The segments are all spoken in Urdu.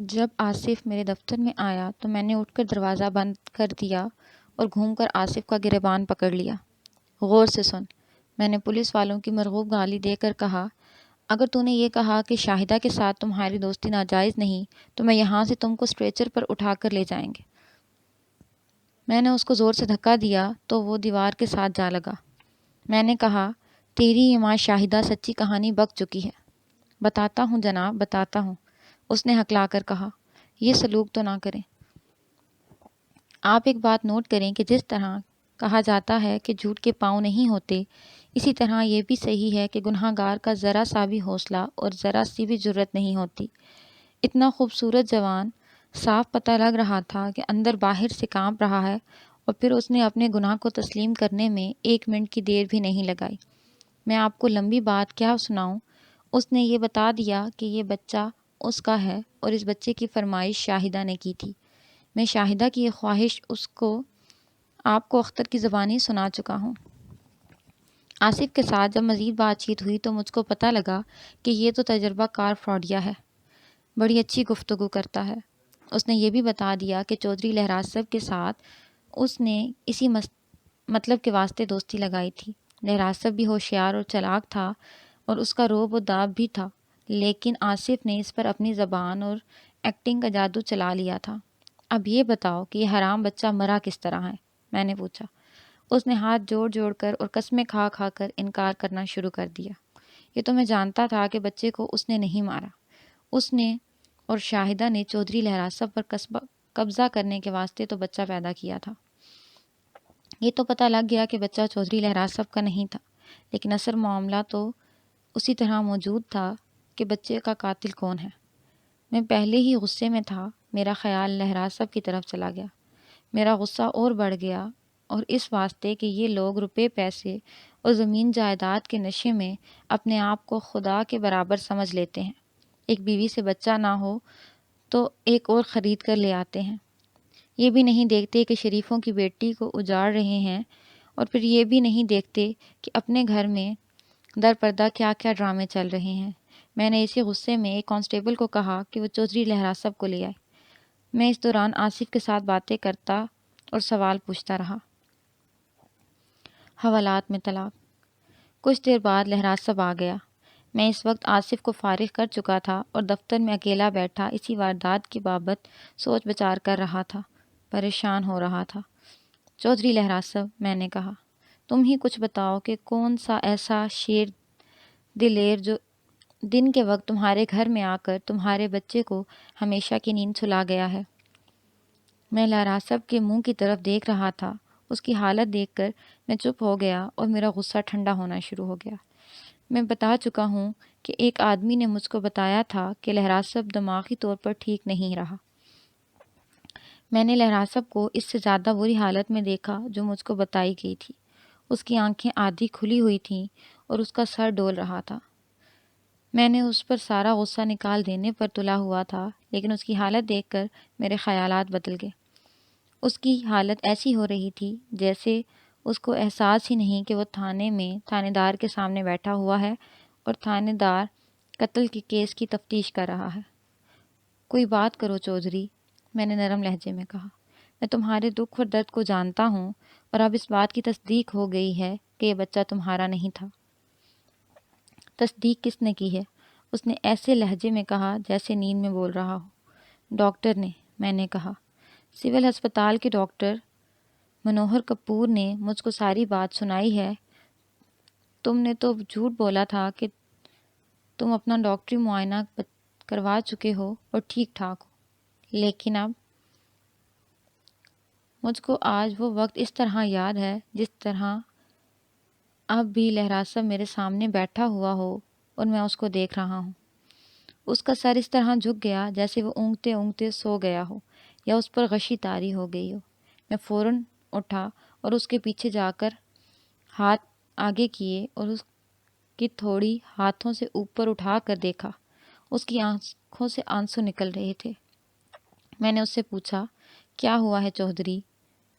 جب آصف میرے دفتر میں آیا تو میں نے اٹھ کر دروازہ بند کر دیا اور گھوم کر آصف کا گریبان پکڑ لیا۔ غور سے سن، میں نے پولیس والوں کی مرغوب گالی دے کر کہا، اگر تو نے یہ کہا کہ شاہدہ کے ساتھ تمہاری دوستی ناجائز نہیں تو میں یہاں سے تم کو اسٹریچر پر اٹھا کر لے جائیں گے۔ میں نے اس کو زور سے دھکا دیا تو وہ دیوار کے ساتھ جا لگا۔ میں نے کہا، تیری یہ ماں شاہدہ سچی کہانی بک چکی ہے۔ بتاتا ہوں جناب، بتاتا ہوں، اس نے ہکلا کر کہا۔ یہ سلوک تو نہ کریں۔ آپ ایک بات نوٹ کریں کہ جس طرح کہا جاتا ہے کہ جھوٹ کے پاؤں نہیں ہوتے، اسی طرح یہ بھی صحیح ہے کہ گناہ گار کا ذرا سا بھی حوصلہ اور ذرا سی بھی جرأت نہیں ہوتی۔ اتنا خوبصورت جوان، صاف پتہ لگ رہا تھا کہ اندر باہر سے کانپ رہا ہے، اور پھر اس نے اپنے گناہ کو تسلیم کرنے میں 1 منٹ کی دیر بھی نہیں لگائی۔ میں آپ کو لمبی بات کیا سناؤں، اس نے یہ بتا دیا کہ یہ بچہ اس کا ہے اور اس بچے کی فرمائش شاہدہ نے کی تھی۔ میں شاہدہ کی یہ خواہش آپ کو اختر کی زبانی سنا چکا ہوں۔ آصف کے ساتھ جب مزید بات چیت ہوئی تو مجھ کو پتہ لگا کہ یہ تو تجربہ کار فراڈیا ہے، بڑی اچھی گفتگو کرتا ہے۔ اس نے یہ بھی بتا دیا کہ چودھری لہراسب کے ساتھ اس نے اسی مطلب کے واسطے دوستی لگائی تھی۔ لہراسب بھی ہوشیار اور چلاک تھا اور اس کا روب و داب بھی تھا، لیکن آصف نے اس پر اپنی زبان اور ایکٹنگ کا جادو چلا لیا تھا۔ اب یہ بتاؤ کہ یہ حرام بچہ مرا کس طرح ہے؟ میں نے پوچھا۔ اس نے ہاتھ جوڑ جوڑ کر اور قسمیں کھا کھا کر انکار کرنا شروع کر دیا۔ یہ تو میں جانتا تھا کہ بچے کو اس نے نہیں مارا۔ اس نے اور شاہدہ نے چودھری لہراسب پر قبضہ کرنے کے واسطے تو بچہ پیدا کیا تھا۔ یہ تو پتہ لگ گیا کہ بچہ چودھری لہراسب کا نہیں تھا، لیکن اصل معاملہ تو اسی طرح موجود تھا کہ بچے کا قاتل کون ہے۔ میں پہلے ہی غصے میں تھا، میرا خیال لہراسب کی طرف چلا گیا۔ میرا غصہ اور بڑھ گیا، اور اس واسطے کہ یہ لوگ روپے پیسے اور زمین جائیداد کے نشے میں اپنے آپ کو خدا کے برابر سمجھ لیتے ہیں۔ ایک بیوی سے بچہ نہ ہو تو ایک اور خرید کر لے آتے ہیں۔ یہ بھی نہیں دیکھتے کہ شریفوں کی بیٹی کو اجاڑ رہے ہیں، اور پھر یہ بھی نہیں دیکھتے کہ اپنے گھر میں در پردہ کیا کیا ڈرامے چل رہے ہیں۔ میں نے اسی غصے میں ایک کانسٹیبل کو کہا کہ وہ چودھری لہراسب کو لے آئے۔ میں اس دوران آصف کے ساتھ باتیں کرتا اور سوال پوچھتا رہا۔ حوالات میں طلاق۔ کچھ دیر بعد لہراسب آ گیا۔ میں اس وقت آصف کو فارغ کر چکا تھا اور دفتر میں اکیلا بیٹھا اسی واردات کی بابت سوچ بچار کر رہا تھا، پریشان ہو رہا تھا۔ چودھری لہراسب، میں نے کہا، تم ہی کچھ بتاؤ کہ کون سا ایسا شیر دلیر جو دن کے وقت تمہارے گھر میں آ کر تمہارے بچے کو ہمیشہ کی نیند سلا گیا ہے۔ میں لہراسب کے منہ کی طرف دیکھ رہا تھا۔ اس کی حالت دیکھ کر میں چپ ہو گیا اور میرا غصہ ٹھنڈا ہونا شروع ہو گیا۔ میں بتا چکا ہوں کہ ایک آدمی نے مجھ کو بتایا تھا کہ لہراسب دماغی طور پر ٹھیک نہیں رہا۔ میں نے لہراسب کو اس سے زیادہ بری حالت میں دیکھا جو مجھ کو بتائی گئی تھی۔ اس کی آنکھیں آدھی کھلی ہوئی تھیں اور اس کا سر ڈول رہا تھا۔ میں نے اس پر سارا غصہ نکال دینے پر تلا ہوا تھا، لیکن اس کی حالت دیکھ کر میرے خیالات بدل گئے۔ اس کی حالت ایسی ہو رہی تھی جیسے اس کو احساس ہی نہیں کہ وہ تھانے میں تھانے دار کے سامنے بیٹھا ہوا ہے اور تھانے دار قتل کے کیس کی تفتیش کر رہا ہے۔ کوئی بات کرو چودھری، میں نے نرم لہجے میں کہا۔ میں تمہارے دکھ اور درد کو جانتا ہوں، اور اب اس بات کی تصدیق ہو گئی ہے کہ یہ بچہ تمہارا نہیں تھا۔ تصدیق کس نے کی ہے؟ اس نے ایسے لہجے میں کہا جیسے نیند میں بول رہا ہو۔ ڈاکٹر نے، میں نے کہا۔ سول ہسپتال کے ڈاکٹر منوہر کپور نے مجھ کو ساری بات سنائی ہے۔ تم نے تو جھوٹ بولا تھا کہ تم اپنا ڈاکٹری معائنہ کروا چکے ہو اور ٹھیک ٹھاک ہو، لیکن اب مجھ کو آج وہ وقت اس طرح یاد ہے جس طرح اب بھی لہراسب میرے سامنے بیٹھا ہوا ہو اور میں اس کو دیکھ رہا ہوں۔ اس کا سر اس طرح جھک گیا جیسے وہ اونگتے اونگتے سو گیا ہو یا اس پر غشی طاری ہو گئی ہو۔ میں فوراً اٹھا اور اس کے پیچھے جا کر ہاتھ آگے کیے اور اس کی تھوڑی ہاتھوں سے اوپر اٹھا کر دیکھا۔ اس کی آنکھوں سے آنسو نکل رہے تھے۔ میں نے اس سے پوچھا، کیا ہوا ہے چودھری؟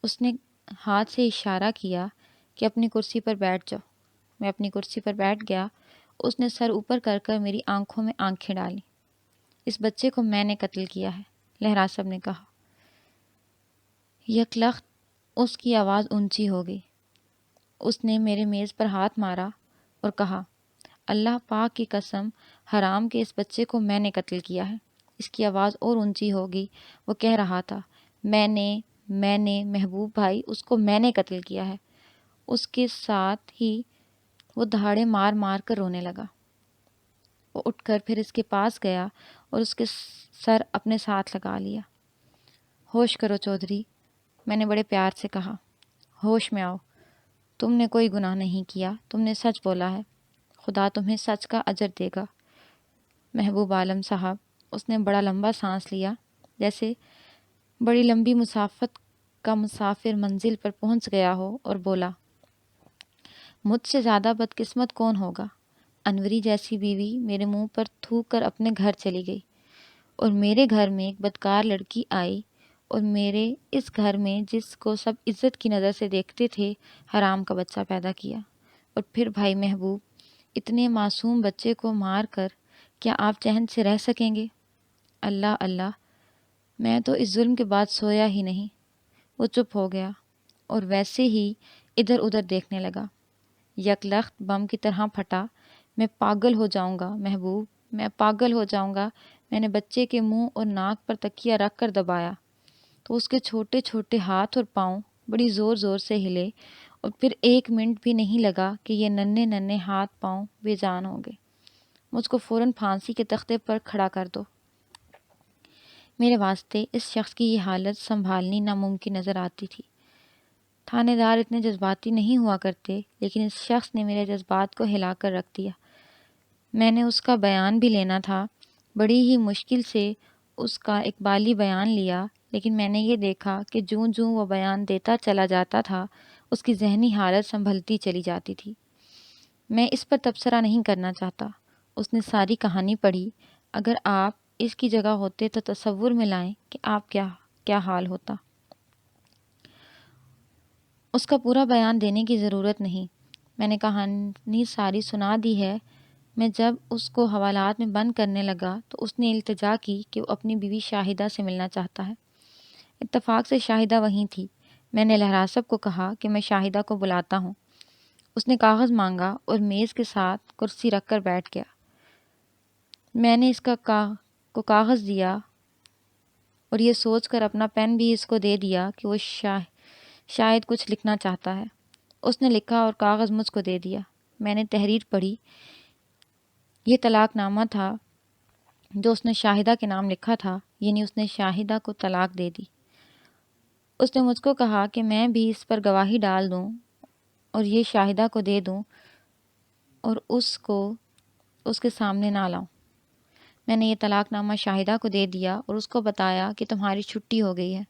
اس نے ہاتھ سے اشارہ کیا کہ اپنی کرسی پر بیٹھ جاؤ۔ میں اپنی کرسی پر بیٹھ گیا۔ اس نے سر اوپر کر کر میری آنکھوں میں آنکھیں ڈالیں۔ اس بچے کو میں نے قتل کیا ہے، لہراسب نے کہا۔ یکلخت اس کی آواز اونچی ہو گئی۔ اس نے میرے میز پر ہاتھ مارا اور کہا، اللہ پاک کی قسم، حرام کے اس بچے کو میں نے قتل کیا ہے۔ اس کی آواز اور اونچی ہو گئی۔ وہ کہہ رہا تھا، میں نے محبوب بھائی، اس کو میں نے قتل کیا ہے۔ اس کے ساتھ ہی وہ دہاڑے مار مار کر رونے لگا۔ وہ اٹھ کر پھر اس کے پاس گیا اور اس کے سر اپنے ساتھ لگا لیا۔ ہوش کرو چودھری، میں نے بڑے پیار سے کہا، ہوش میں آؤ، تم نے کوئی گناہ نہیں کیا، تم نے سچ بولا ہے، خدا تمہیں سچ کا اجر دے گا۔ محبوب عالم صاحب، اس نے بڑا لمبا سانس لیا، جیسے بڑی لمبی مسافت کا مسافر منزل پر پہنچ گیا ہو، اور بولا، مجھ سے زیادہ بدقسمت کون ہوگا؟ انوری جیسی بیوی میرے منہ پر تھوک کر اپنے گھر چلی گئی، اور میرے گھر میں ایک بدکار لڑکی آئی، اور میرے اس گھر میں جس کو سب عزت کی نظر سے دیکھتے تھے، حرام کا بچہ پیدا کیا۔ اور پھر بھائی محبوب، اتنے معصوم بچے کو مار کر کیا آپ چین سے رہ سکیں گے؟ اللہ اللہ، میں تو اس ظلم کے بعد سویا ہی نہیں۔ وہ چپ ہو گیا اور ویسے ہی ادھر ادھر دیکھنے لگا۔ یکلخت بم کی طرح پھٹا، میں پاگل ہو جاؤں گا محبوب، میں پاگل ہو جاؤں گا۔ میں نے بچے کے منہ اور ناک پر تکیہ رکھ کر دبایا تو اس کے چھوٹے چھوٹے ہاتھ اور پاؤں بڑی زور زور سے ہلے، اور پھر 1 منٹ بھی نہیں لگا کہ یہ ننھے ننھے ہاتھ پاؤں بے جان ہو گئے۔ مجھ کو فوراً پھانسی کے تختے پر کھڑا کر دو۔ میرے واسطے اس شخص کی یہ حالت سنبھالنی ناممکن نظر آتی تھی۔ تھانے دار اتنے جذباتی نہیں ہوا کرتے، لیکن اس شخص نے میرے جذبات کو ہلا کر رکھ دیا۔ میں نے اس کا بیان بھی لینا تھا، بڑی ہی مشکل سے اس کا اقبالی بیان لیا، لیکن میں نے یہ دیکھا کہ جوں جوں وہ بیان دیتا چلا جاتا تھا، اس کی ذہنی حالت سنبھلتی چلی جاتی تھی۔ میں اس پر تبصرہ نہیں کرنا چاہتا۔ اس نے ساری کہانی پڑھی۔ اگر آپ اس کی جگہ ہوتے تو تصور میں لائیں کہ آپ کیا حال ہوتا۔ اس کا پورا بیان دینے کی ضرورت نہیں، میں نے کہانی ساری سنا دی ہے۔ میں جب اس کو حوالات میں بند کرنے لگا تو اس نے التجا کی کہ وہ اپنی بیوی شاہدہ سے ملنا چاہتا ہے۔ اتفاق سے شاہدہ وہیں تھی۔ میں نے لہراسب کو کہا کہ میں شاہدہ کو بلاتا ہوں۔ اس نے کاغذ مانگا اور میز کے ساتھ کرسی رکھ کر بیٹھ گیا۔ میں نے اس کو کاغذ دیا اور یہ سوچ کر اپنا پین بھی اس کو دے دیا کہ وہ شاید کچھ لکھنا چاہتا ہے۔ اس نے لکھا اور کاغذ مجھ کو دے دیا۔ میں نے تحریر پڑھی۔ یہ طلاق نامہ تھا جو اس نے شاہدہ کے نام لکھا تھا، یعنی اس نے شاہدہ کو طلاق دے دی۔ اس نے مجھ کو کہا کہ میں بھی اس پر گواہی ڈال دوں اور یہ شاہدہ کو دے دوں اور اس کو اس کے سامنے نہ لاؤں۔ میں نے یہ طلاق نامہ شاہدہ کو دے دیا اور اس کو بتایا کہ تمہاری چھٹی ہو گئی ہے۔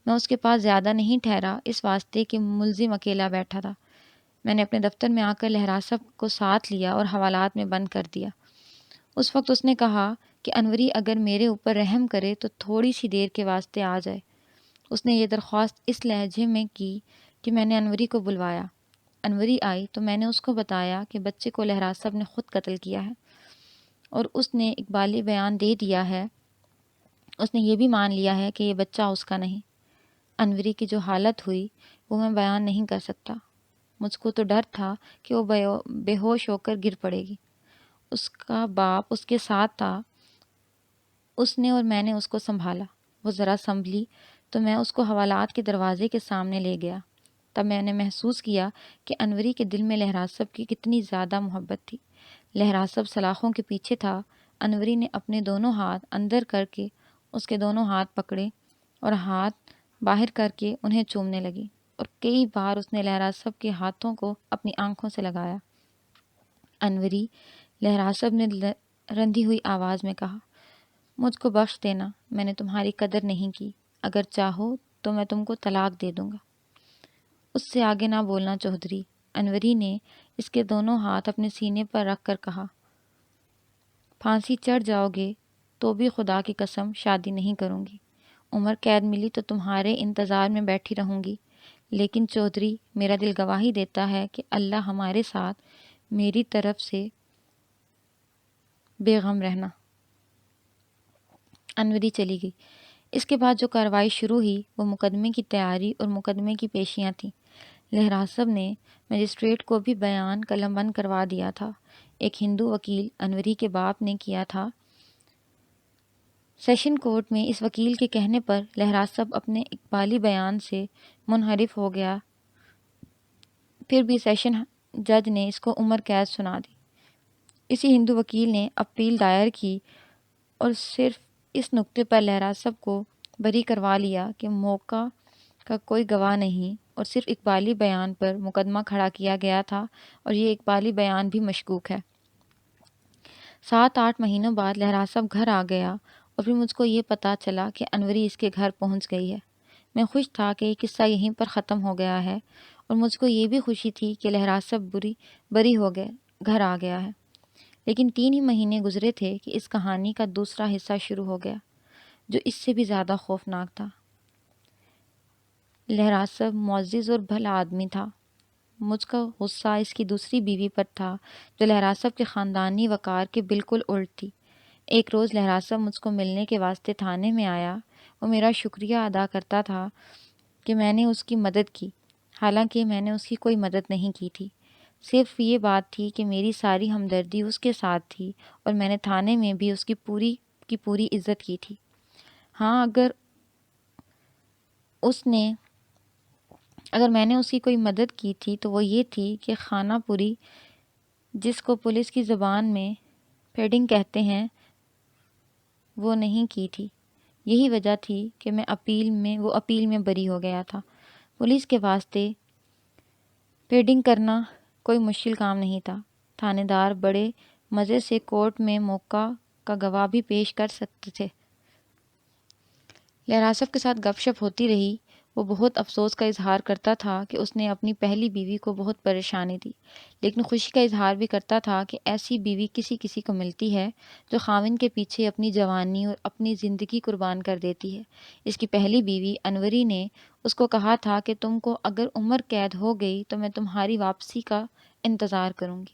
میں اس کے پاس زیادہ نہیں ٹھہرا، اس واسطے کہ ملزم اکیلا بیٹھا تھا۔ میں نے اپنے دفتر میں آ کر لہراسب کو ساتھ لیا اور حوالات میں بند کر دیا۔ اس وقت اس نے کہا کہ انوری اگر میرے اوپر رحم کرے تو تھوڑی سی دیر کے واسطے آ جائے۔ اس نے یہ درخواست اس لہجے میں کی کہ میں نے انوری کو بلوایا۔ انوری آئی تو میں نے اس کو بتایا کہ بچے کو لہراسب نے خود قتل کیا ہے، اور اس نے اقبالی بیان دے دیا ہے۔ اس نے یہ بھی مان لیا ہے کہ یہ بچہ اس کا نہیں۔ انوری کی جو حالت ہوئی وہ میں بیان نہیں کر سکتا۔ مجھ کو تو ڈر تھا کہ وہ بے ہوش ہو کر گر پڑے گی۔ اس کا باپ اس کے ساتھ تھا۔ اس نے اور میں نے اس کو سنبھالا۔ وہ ذرا سنبھلی تو میں اس کو حوالات کے دروازے کے سامنے لے گیا۔ تب میں نے محسوس کیا کہ انوری کے دل میں لہراسب کی کتنی زیادہ محبت تھی۔ لہراسب سلاخوں کے پیچھے تھا۔ انوری نے اپنے دونوں ہاتھ اندر کر کے اس کے دونوں ہاتھ پکڑے اور ہاتھ باہر کر کے انہیں چومنے لگی، اور کئی بار اس نے لہراسب کے ہاتھوں کو اپنی آنکھوں سے لگایا۔ انوری، لہراسب نے رندھی ہوئی آواز میں کہا، مجھ کو بخش دینا، میں نے تمہاری قدر نہیں کی۔ اگر چاہو تو میں تم کو طلاق دے دوں گا۔ اس سے آگے نہ بولنا چودھری، انوری نے اس کے دونوں ہاتھ اپنے سینے پر رکھ کر کہا۔ پھانسی چڑھ جاؤ گے تو بھی خدا کی قسم شادی نہیں کروں گی۔ عمر قید ملی تو تمہارے انتظار میں بیٹھی رہوں گی، لیکن چودھری میرا دل گواہی دیتا ہے کہ اللہ ہمارے ساتھ، میری طرف سے بے غم رہنا۔ انوری چلی گئی۔ اس کے بعد جو کارروائی شروع ہوئی وہ مقدمے کی تیاری اور مقدمے کی پیشیاں تھیں۔ لہراسب نے مجسٹریٹ کو بھی بیان قلم بند کروا دیا تھا۔ ایک ہندو وکیل انوری کے باپ نے کیا تھا۔ سیشن کورٹ میں اس وکیل کے کہنے پر لہراسب اپنے اقبالی بیان سے منحرف ہو گیا، پھر بھی سیشن جج نے اس کو عمر قید سنا دی۔ اسی ہندو وکیل نے اپیل دائر کی اور صرف اس نقطے پر لہراسب کو بری کروا لیا کہ موقع کا کوئی گواہ نہیں اور صرف اقبالی بیان پر مقدمہ کھڑا کیا گیا تھا اور یہ اقبالی بیان بھی مشکوک ہے۔ 7-8 مہینوں بعد لہراسب گھر آ گیا اور پھر مجھ کو یہ پتہ چلا کہ انوری اس کے گھر پہنچ گئی ہے۔ میں خوش تھا کہ یہ قصہ یہیں پر ختم ہو گیا ہے اور مجھ کو یہ بھی خوشی تھی کہ لہراسب بری ہو گئے گھر آ گیا ہے۔ لیکن 3 ہی مہینے گزرے تھے کہ اس کہانی کا دوسرا حصہ شروع ہو گیا جو اس سے بھی زیادہ خوفناک تھا۔ لہراسب معزز اور بھلا آدمی تھا۔ مجھ کا غصہ اس کی دوسری بیوی پر تھا جو لہراسب کے خاندانی وقار کے بالکل الٹ تھی۔ ایک روز لہراسب مجھ کو ملنے کے واسطے تھانے میں آیا۔ وہ میرا شکریہ ادا کرتا تھا کہ میں نے اس کی مدد کی، حالانکہ میں نے اس کی کوئی مدد نہیں کی تھی۔ صرف یہ بات تھی کہ میری ساری ہمدردی اس کے ساتھ تھی اور میں نے تھانے میں بھی اس کی پوری عزت کی تھی۔ ہاں، اگر میں نے اس کی کوئی مدد کی تھی تو وہ یہ تھی کہ خانہ پوری، جس کو پولیس کی زبان میں پیڈنگ کہتے ہیں، وہ نہیں کی تھی۔ یہی وجہ تھی کہ وہ اپیل میں بری ہو گیا تھا۔ پولیس کے واسطے پیڈنگ کرنا کوئی مشکل کام نہیں تھا۔ تھانے دار بڑے مزے سے کورٹ میں موقع کا گواہ بھی پیش کر سکتے تھے۔ لہراسب کے ساتھ گپ شپ ہوتی رہی۔ وہ بہت افسوس کا اظہار کرتا تھا کہ اس نے اپنی پہلی بیوی کو بہت پریشانی دی، لیکن خوشی کا اظہار بھی کرتا تھا کہ ایسی بیوی کسی کو ملتی ہے جو خاوند کے پیچھے اپنی جوانی اور اپنی زندگی قربان کر دیتی ہے۔ اس کی پہلی بیوی انوری نے اس کو کہا تھا کہ تم کو اگر عمر قید ہو گئی تو میں تمہاری واپسی کا انتظار کروں گی۔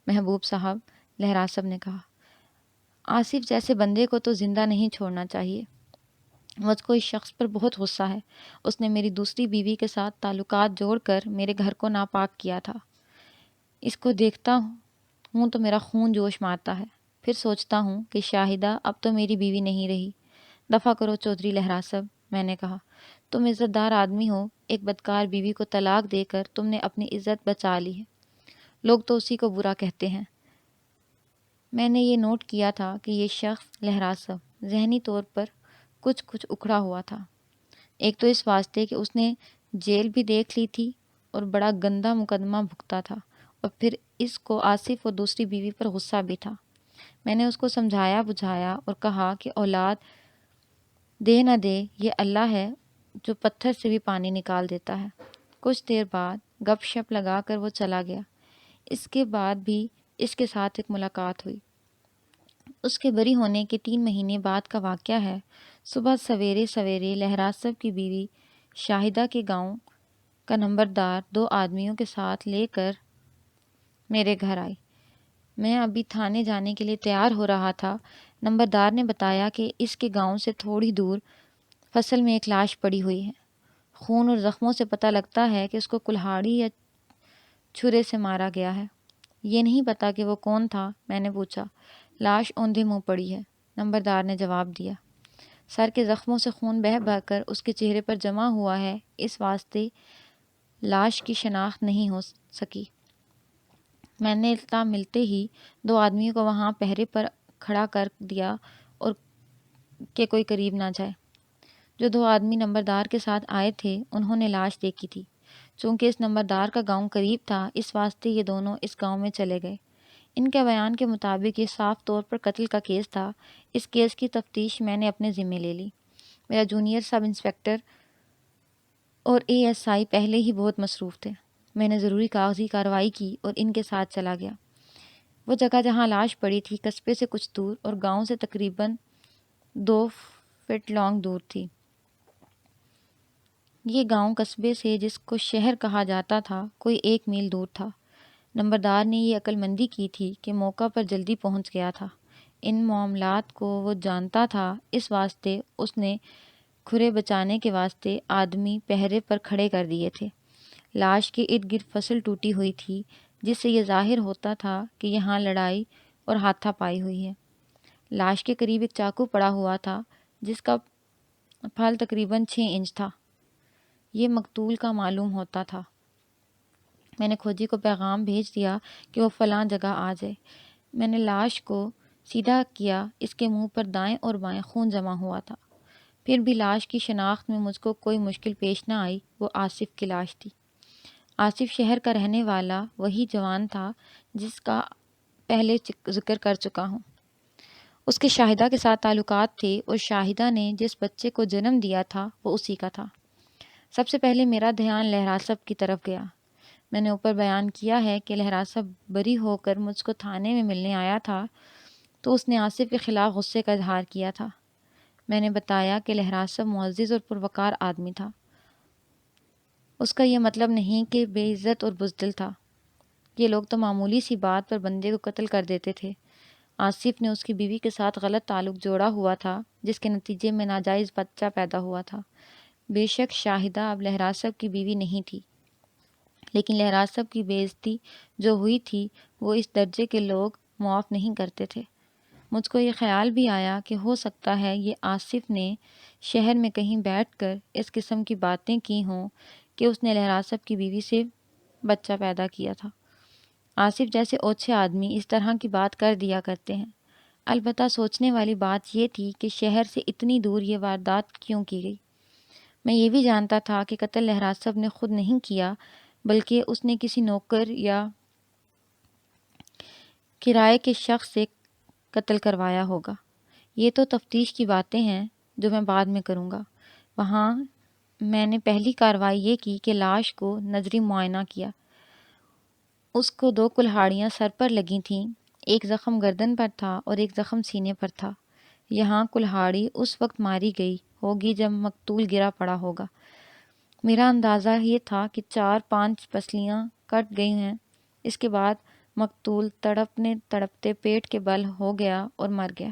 محبوب صاحب، لہراسب نے کہا، آصف جیسے بندے کو تو زندہ نہیں چھوڑنا چاہیے۔ مجھ کو اس شخص پر بہت غصہ ہے۔ اس نے میری دوسری بیوی کے ساتھ تعلقات جوڑ کر میرے گھر کو ناپاک کیا تھا۔ اس کو دیکھتا ہوں تو میرا خون جوش مارتا ہے۔ پھر سوچتا ہوں کہ شاہدہ اب تو میری بیوی نہیں رہی۔ دفع کرو چودھری لہراسب، میں نے کہا، تم عزت دار آدمی ہو، ایک بدکار بیوی کو طلاق دے کر تم نے اپنی عزت بچا لی ہے۔ لوگ تو اسی کو برا کہتے ہیں۔ میں نے یہ نوٹ کیا تھا کہ یہ شخص لہراسب ذہنی طور پر کچھ اکھڑا ہوا تھا۔ ایک تو اس واسطے کہ اس نے جیل بھی دیکھ لی تھی اور بڑا گندا مقدمہ بھگتا تھا، اور پھر اس کو آصف اور دوسری بیوی پر غصہ بھی تھا۔ میں نے اس کو سمجھایا بجھایا اور کہا کہ اولاد دے نہ دے یہ اللہ ہے جو پتھر سے بھی پانی نکال دیتا ہے۔ کچھ دیر بعد گپ شپ لگا کر وہ چلا گیا۔ اس کے بعد بھی اس کے ساتھ ایک ملاقات ہوئی۔ اس کے بری ہونے کے 3 مہینے بعد کا واقعہ ہے۔ صبح سویرے لہراسب کی بیوی شاہدہ کے گاؤں کا نمبردار 2 آدمیوں کے ساتھ لے کر میرے گھر آئی۔ میں ابھی تھانے جانے کے لیے تیار ہو رہا تھا۔ نمبردار نے بتایا کہ اس کے گاؤں سے تھوڑی دور فصل میں ایک لاش پڑی ہوئی ہے۔ خون اور زخموں سے پتہ لگتا ہے کہ اس کو کلہاڑی یا چھرے سے مارا گیا ہے۔ یہ نہیں پتا کہ وہ کون تھا، میں نے پوچھا۔ لاش اوندھے منہ پڑی ہے، نمبردار نے جواب دیا۔ سر کے زخموں سے خون بہہ کر اس کے چہرے پر جمع ہوا ہے، اس واسطے لاش کی شناخت نہیں ہو سکی۔ میں نے اطلاع ملتے ہی 2 آدمیوں کو وہاں پہرے پر کھڑا کر دیا اور کہ کوئی قریب نہ جائے۔ جو 2 آدمی نمبردار کے ساتھ آئے تھے انہوں نے لاش دیکھی تھی۔ چونکہ اس نمبردار کا گاؤں قریب تھا، اس واسطے یہ دونوں اس گاؤں میں چلے گئے۔ ان کے بیان کے مطابق یہ صاف طور پر قتل کا کیس تھا۔ اس کیس کی تفتیش میں نے اپنے ذمے لے لی۔ میرا جونیئر سب انسپکٹر اور ASI پہلے ہی بہت مصروف تھے۔ میں نے ضروری کاغذی کارروائی کی اور ان کے ساتھ چلا گیا۔ وہ جگہ جہاں لاش پڑی تھی قصبے سے کچھ دور اور گاؤں سے تقریباً 2 فٹ لانگ دور تھی۔ یہ گاؤں قصبے سے، جس کو شہر کہا جاتا تھا، کوئی 1 میل دور تھا۔ نمبردار نے یہ عقل مندی کی تھی کہ موقع پر جلدی پہنچ گیا تھا۔ ان معاملات کو وہ جانتا تھا، اس واسطے اس نے کھرے بچانے کے واسطے آدمی پہرے پر کھڑے کر دیے تھے۔ لاش کے ارد گرد فصل ٹوٹی ہوئی تھی، جس سے یہ ظاہر ہوتا تھا کہ یہاں لڑائی اور ہاتھا پائی ہوئی ہے۔ لاش کے قریب ایک چاقو پڑا ہوا تھا جس کا پھال تقریباً 6 انچ تھا۔ یہ مقتول کا معلوم ہوتا تھا۔ میں نے کھوجی کو پیغام بھیج دیا کہ وہ فلاں جگہ آ جائے۔ میں نے لاش کو سیدھا کیا، اس کے منہ پر دائیں اور بائیں خون جمع ہوا تھا۔ پھر بھی لاش کی شناخت میں مجھ کو کوئی مشکل پیش نہ آئی۔ وہ آصف کی لاش تھی۔ آصف شہر کا رہنے والا وہی جوان تھا جس کا پہلے ذکر کر چکا ہوں۔ اس کے شاہدہ کے ساتھ تعلقات تھے اور شاہدہ نے جس بچے کو جنم دیا تھا وہ اسی کا تھا۔ سب سے پہلے میرا دھیان لہراسب کی طرف گیا۔ میں نے اوپر بیان کیا ہے کہ لہراسب بری ہو کر مجھ کو تھانے میں ملنے آیا تھا تو اس نے آصف کے خلاف غصے کا اظہار کیا تھا۔ میں نے بتایا کہ لہراسب معزز اور پروقار آدمی تھا۔ اس کا یہ مطلب نہیں کہ بے عزت اور بزدل تھا۔ یہ لوگ تو معمولی سی بات پر بندے کو قتل کر دیتے تھے۔ آصف نے اس کی بیوی کے ساتھ غلط تعلق جوڑا ہوا تھا، جس کے نتیجے میں ناجائز بچہ پیدا ہوا تھا۔ بے شک شاہدہ اب لہراسب کی بیوی نہیں تھی، لیکن لہراسب کی بے عزتی جو ہوئی تھی وہ اس درجے کے لوگ معاف نہیں کرتے تھے۔ مجھ کو یہ خیال بھی آیا کہ ہو سکتا ہے یہ آصف نے شہر میں کہیں بیٹھ کر اس قسم کی باتیں کی ہوں کہ اس نے لہراسب کی بیوی سے بچہ پیدا کیا تھا۔ آصف جیسے اوچھے آدمی اس طرح کی بات کر دیا کرتے ہیں۔ البتہ سوچنے والی بات یہ تھی کہ شہر سے اتنی دور یہ واردات کیوں کی گئی۔ میں یہ بھی جانتا تھا کہ قتل لہراسب نے خود نہیں کیا، بلکہ اس نے کسی نوکر یا کرائے کے شخص سے قتل کروایا ہوگا۔ یہ تو تفتیش کی باتیں ہیں جو میں بعد میں کروں گا۔ وہاں میں نے پہلی کارروائی یہ کی کہ لاش کو نظری معائنہ کیا۔ اس کو 2 کلہاڑیاں سر پر لگی تھیں، ایک زخم گردن پر تھا اور ایک زخم سینے پر تھا۔ یہاں کلہاڑی اس وقت ماری گئی ہوگی جب مقتول گرا پڑا ہوگا۔ میرا اندازہ یہ تھا کہ 4-5 پسلیاں کٹ گئی ہیں۔ اس کے بعد مقتول تڑپنے تڑپتے پیٹ کے بل ہو گیا اور مر گیا۔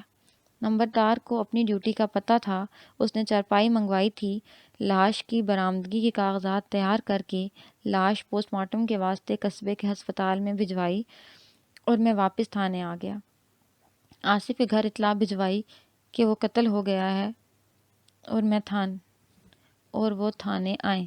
نمبردار کو اپنی ڈیوٹی کا پتہ تھا۔ اس نے چارپائی منگوائی تھی۔ لاش کی برآمدگی کے کاغذات تیار کر کے لاش پوسٹ مارٹم کے واسطے قصبے کے ہسپتال میں بھجوائی اور میں واپس تھانے آ گیا۔ آصف کے گھر اطلاع بھجوائی کہ وہ قتل ہو گیا ہے اور وہ تھانے آئیں۔